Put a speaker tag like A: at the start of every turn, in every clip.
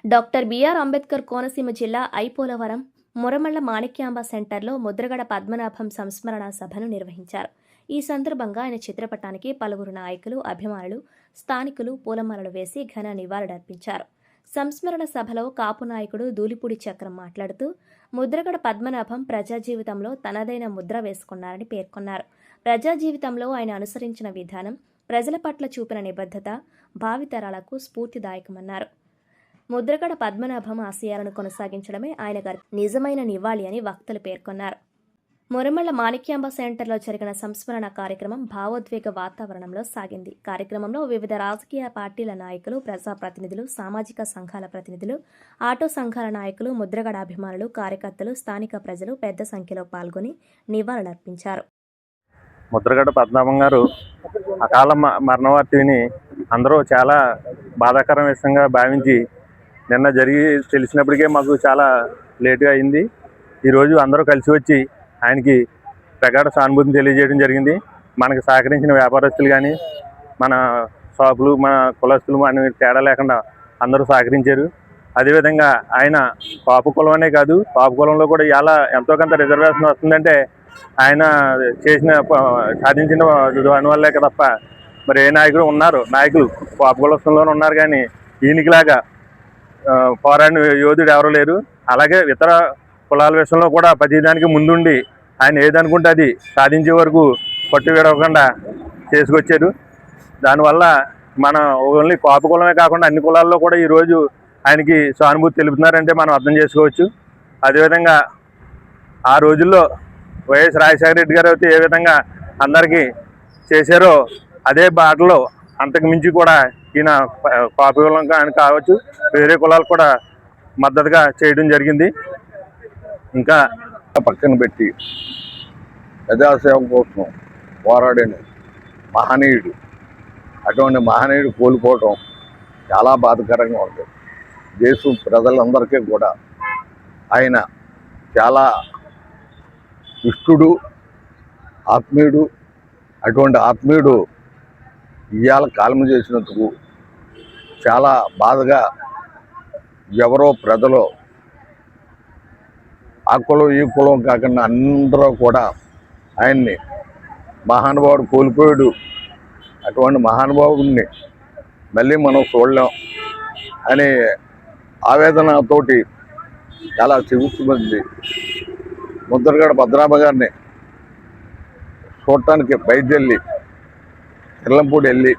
A: Doctor BR Ambedkar Konaseema జిల్లా ఐపోలవరం మురమళ్ల మాణిక్యాంబ సెంటర్లో ముద్రగడ పద్మనాభం సంస్మరణ సభను నిర్వహించారు. ఈ సందర్భంగా ఆయన చిత్రపటానికి పలువురు నాయకులు, అభిమానులు, స్థానికులు పూలమాలలు వేసి ఘన నివాళులర్పించారు. సంస్మరణ సభలో కాపు నాయకుడు దూలిపూడి చక్రం మాట్లాడుతూ ముద్రగడ పద్మనాభం ప్రజా జీవితంలో తనదైన ముద్ర వేసుకున్నారని పేర్కొన్నారు. ప్రజా జీవితంలో ఆయన అనుసరించిన విధానం, ప్రజల పట్ల చూపిన నిబద్ధత భావితరాలకు స్ఫూర్తిదాయకమన్నారు. ముద్రగడ పద్మనాభం ఆశయాలను కొనసాగించడమే ఆయన నిజమైన నివాళి అని వక్తలు పేర్కొన్నారు. మురమళ్ల మాణిక్యాంబ సెంటర్లో జరిగిన సంస్మరణ కార్యక్రమం భావోద్వేగ వాతావరణంలో సాగింది. కార్యక్రమంలో వివిధ రాజకీయ పార్టీల నాయకులు, ప్రజాప్రతినిధులు, సామాజిక సంఘాల ప్రతినిధులు, ఆటో సంఘాల నాయకులు, ముద్రగడ అభిమానులు, కార్యకర్తలు, స్థానిక ప్రజలు పెద్ద సంఖ్యలో పాల్గొని నివాళులర్పించారు.
B: ముద్రగడ పద్మనాభం గారు అకాల మరణవార్తని అందరూ చాలా బాధాకర విషయంగా భావించి నిన్న జరిగి తెలిసినప్పటికే మాకు చాలా లేటుగా అయింది. ఈరోజు అందరూ కలిసి వచ్చి ఆయనకి ప్రగాఢ సానుభూతిని తెలియజేయడం జరిగింది. మనకు సహకరించిన వ్యాపారస్తులు కానీ, మన షాపులు, మన కులస్తులు అని తేడా లేకుండా అందరూ సహకరించారు. అదేవిధంగా ఆయన కాపు కులం అనే కాదు, కాపు కులంలో కూడా ఇలా ఎంతో కొంత రిజర్వేషన్ వస్తుందంటే ఆయన సాధించిన దానివల్లే తప్ప మరి ఏ నాయకులు కాపు కులస్తుల్లోనే ఉన్నారు, కానీ ఈయనకిలాగా పోరాడిన యోధుడు ఎవరు లేరు. అలాగే ఇతర కులాల విషయంలో కూడా ప్రతిదానికి ముందుండి ఆయన ఏదనుకుంటే అది సాధించే వరకు పట్టు విడవకుండా చేసుకొచ్చారు. దానివల్ల మన ఓన్లీ కాపు కులమే కాకుండా అన్ని కులాల్లో కూడా ఈరోజు ఆయనకి సానుభూతి తెలుపుతున్నారంటే మనం అర్థం చేసుకోవచ్చు. అదేవిధంగా ఆ రోజుల్లో వైఎస్ రాజశేఖర రెడ్డి గారు అయితే ఏ విధంగా అందరికీ చేశారో అదే బాటలో అంతకు మించి కూడా ఈయన కాపు కులం కానీ కావచ్చు, వేరే కులాలు కూడా మద్దతుగా చేయడం జరిగింది. ఇంకా
C: పక్కన పెట్టి ప్రజాసేవ కోసం పోరాడిన మహనీయుడు, అటువంటి మహనీయుడు కోల్పోవటం చాలా బాధాకరంగా ఉంటుంది. దేశం ప్రజలందరికీ కూడా ఆయన చాలా ఇష్టుడు, ఆత్మీయుడు. అటువంటి ఆత్మీయుడు ఇవాళ కాలం చేసినందుకు చాలా బాధగా ఎవరో ప్రజలు ఆ కులం ఈ కులం కాకుండా అందరూ కూడా ఆయన్ని మహానుభావుడు కోల్పోయాడు. అటువంటి మహానుభావుడిని మళ్ళీ మనం చూడలేం అనే ఆవేదనతోటి చాలా చిగుర్చుకుంది. ముద్రగడ పద్మనాభం గారిని చూడటానికి బయలుదేరి కిర్లంపూడి వెళ్ళి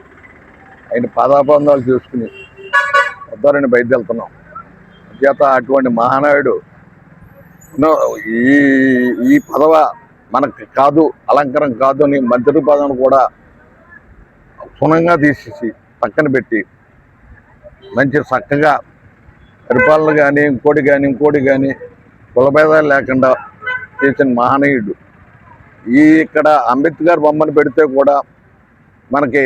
C: ఆయన పాదాబంధాలు చేసుకుని ఉద్దారని బయలుదేరుతున్నాం. చేత అటువంటి మహానాయుడు ఈ పదవ మనకు కాదు, అలంకారం కాదు అని మంత్రి పదవిని కూడా క్షుణ్ణంగా తీసేసి పక్కన పెట్టి మంచి చక్కగా పరిపాలన కానీ ఇంకోటి కానీ కులభేదాలు లేకుండా చేసిన మహనీయుడు. ఇక్కడ అంబేద్కర్ బొమ్మను పెడితే కూడా మనకి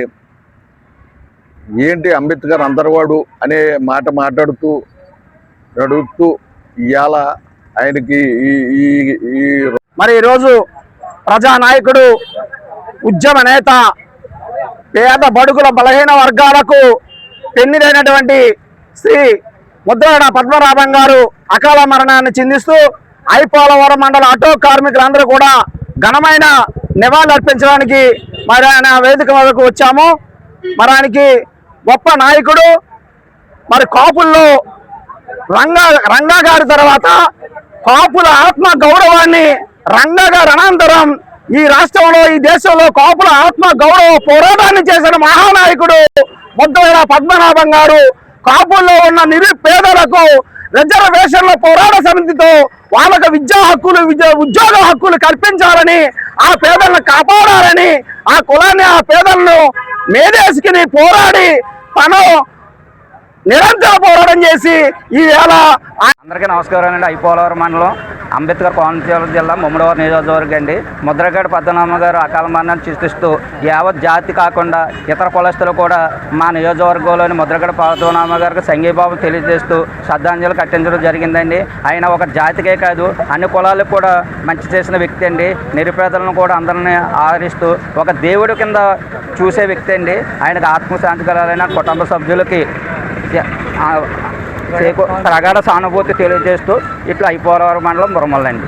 C: ఏంటి అంబేద్కర్ అందరివాడు అనే మాట మాట్లాడుతూ నడుస్తూ ఇవాళ ఆయనకి
D: మరి ఈరోజు ప్రజానాయకుడు, ఉద్యమ నేత, పేద బడుగుల బలహీన వర్గాలకు పెన్నిదైనటువంటి శ్రీ ముద్రగడ పద్మనాభం గారు అకాల మరణాన్ని చిందిస్తూ ఐపోలవరం మండల ఆటో కార్మికులందరూ కూడా ఘనమైన నివాళులు అర్పించడానికి మరి ఆయన వేదిక వరకు వచ్చాము. మరి ఆయనకి గొప్ప నాయకుడు. మరి కాపుల్లో రంగా గారి తర్వాత కాపుల ఆత్మ గౌరవాన్ని రంగా గారి అనంతరం ఈ రాష్ట్రంలో, ఈ దేశంలో కాపుల ఆత్మ గౌరవ పోరాటాన్ని చేసిన మహానాయకుడు ముద్రగడ పద్మనాభం గారు. కాపుల్లో ఉన్న నిరుపేదలకు రిజర్వేషన్ల పోరాట సమితితో వాళ్ళకు విద్యా హక్కులు, ఉద్యోగ హక్కులు కల్పించాలని, ఆ పేదలను కాపాడాలని, ఆ కులాన్ని, ఆ పేదలను మేధేసుకుని పోరాడి తను నిరంతర పోరాటం చేసి ఈవేళ.
E: అందరికీ నమస్కారం అండి. ఐపోలవరం మండలం అంబేద్కర్ కోనసీమ జిల్లా ముమ్మడివారి నియోజకవర్గం అండి. ముద్రగడ పద్మనాభం గారు అకాల మరణాన్ని సృష్టిస్తూ యావత్ జాతి కాకుండా ఇతర కులస్తులు కూడా మా నియోజకవర్గంలోని ముద్రగడ పద్మనాభం గారికి సంఘీభావం తెలియజేస్తూ శ్రద్ధాంజలి కట్టించడం జరిగిందండి. ఆయన ఒక జాతికే కాదు అన్ని కులాలకు కూడా మంచి చేసిన వ్యక్తి అండి. నిరుపేదలను కూడా అందరినీ ఆదరిస్తూ ఒక దేవుడి కింద చూసే వ్యక్తి అండి. ఆయనకు ఆత్మశాంతి కలాలైన కుటుంబ సభ్యులకి ప్రగాఢ సానుభూతి తెలియజేస్తూ ఇట్లా ఐపోలవరం మండలం మురమల్లండి.